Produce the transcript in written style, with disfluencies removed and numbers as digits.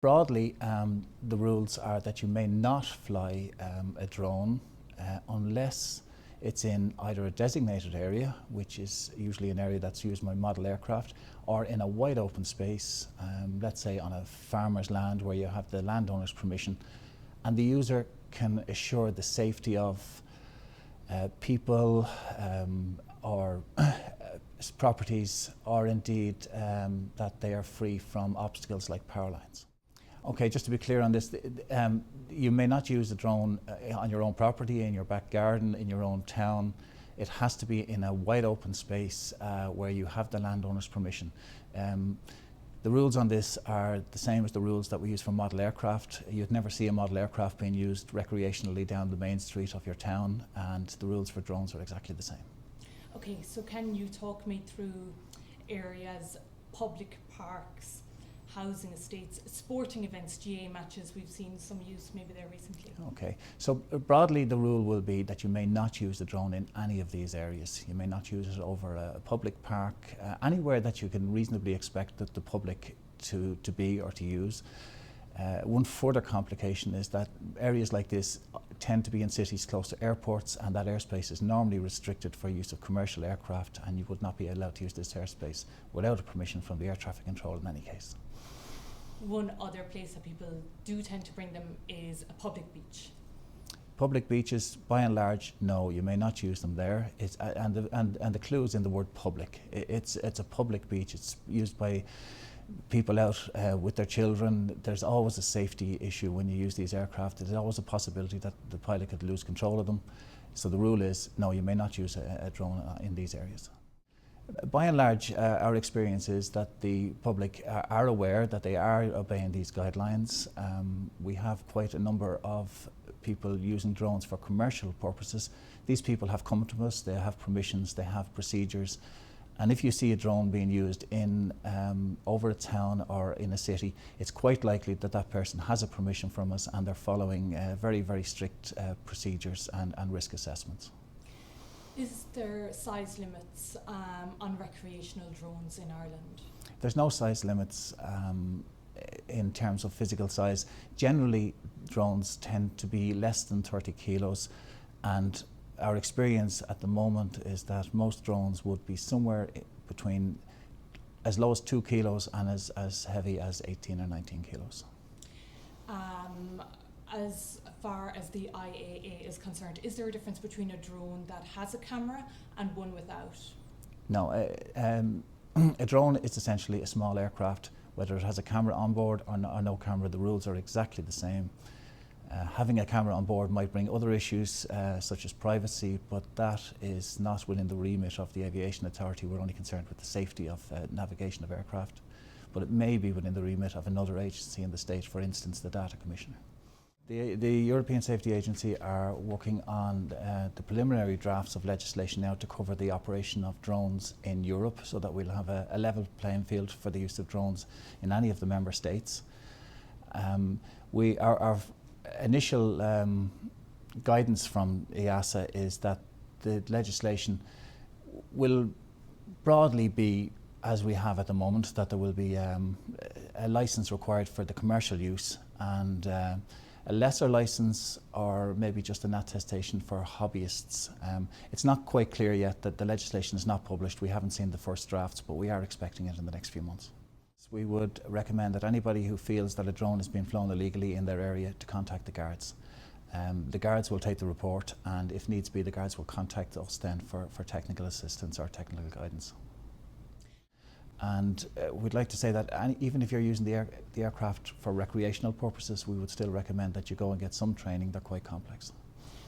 Broadly, the rules are that you may not fly a drone unless it's in either a designated area, which is usually an area that's used by model aircraft, or in a wide open space, let's say on a farmer's land where you have the landowner's permission, and the user can assure the safety of people or properties, or indeed that they are free from obstacles like power lines. Okay, just to be clear on this, you may not use a drone on your own property, in your back garden, in your own town. It has to be in a wide open space where you have the landowner's permission. The rules on this are the same as the rules that we use for model aircraft. You'd never see a model aircraft being used recreationally down the main street of your town, and the rules for drones are exactly the same. Okay, so can you talk me through areas, public parks, housing estates, sporting events, GA matches? We've seen some use maybe there recently. Okay, so broadly the rule will be that you may not use the drone in any of these areas. You may not use it over a public park, anywhere that you can reasonably expect that the public to be or to use. One further complication is that areas like this tend to be in cities close to airports, and that airspace is normally restricted for use of commercial aircraft, and you would not be allowed to use this airspace without a permission from the air traffic control in any case. One other place that people do tend to bring them is a public beach. Public beaches, by and large, no, you may not use them there. And the clue is in the word public. It's a public beach. It's used by people out with their children. There's always a safety issue when you use these aircraft. There's always a possibility that the pilot could lose control of them. So the rule is, no, you may not use a drone in these areas. By and large, our experience is that the public are aware that they are obeying these guidelines. We have quite a number of people using drones for commercial purposes. These people have come to us, they have permissions, they have procedures. And if you see a drone being used in over a town or in a city, it's quite likely that that person has a permission from us, and they're following very, very strict procedures and risk assessments. Is there size limits on recreational drones in Ireland? There's no size limits in terms of physical size. Generally, drones tend to be less than 30 kilos, and our experience at the moment is that most drones would be somewhere between as low as 2 kilos and as heavy as 18 or 19 kilos. As far as the IAA is concerned, is there a difference between a drone that has a camera and one without? No, a drone is essentially a small aircraft. Whether it has a camera on board or no camera, the rules are exactly the same. Having a camera on board might bring other issues such as privacy, but that is not within the remit of the Aviation Authority. We're only concerned with the safety of navigation of aircraft, but it may be within the remit of another agency in the state, for instance the Data Commissioner. The European Safety Agency are working on the preliminary drafts of legislation now to cover the operation of drones in Europe, so that we'll have a level playing field for the use of drones in any of the member states. Our initial guidance from EASA is that the legislation will broadly be as we have at the moment, that there will be a licence required for the commercial use, and a lesser licence, or maybe just an attestation for hobbyists. It's not quite clear yet, that the legislation is not published. We haven't seen the first drafts, but we are expecting it in the next few months. We would recommend that anybody who feels that a drone is being flown illegally in their area to contact the guards. The guards will take the report, and if needs be, the guards will contact us then for technical assistance or technical guidance. And we'd like to say that even if you're using the aircraft for recreational purposes, we would still recommend that you go and get some training. They're quite complex.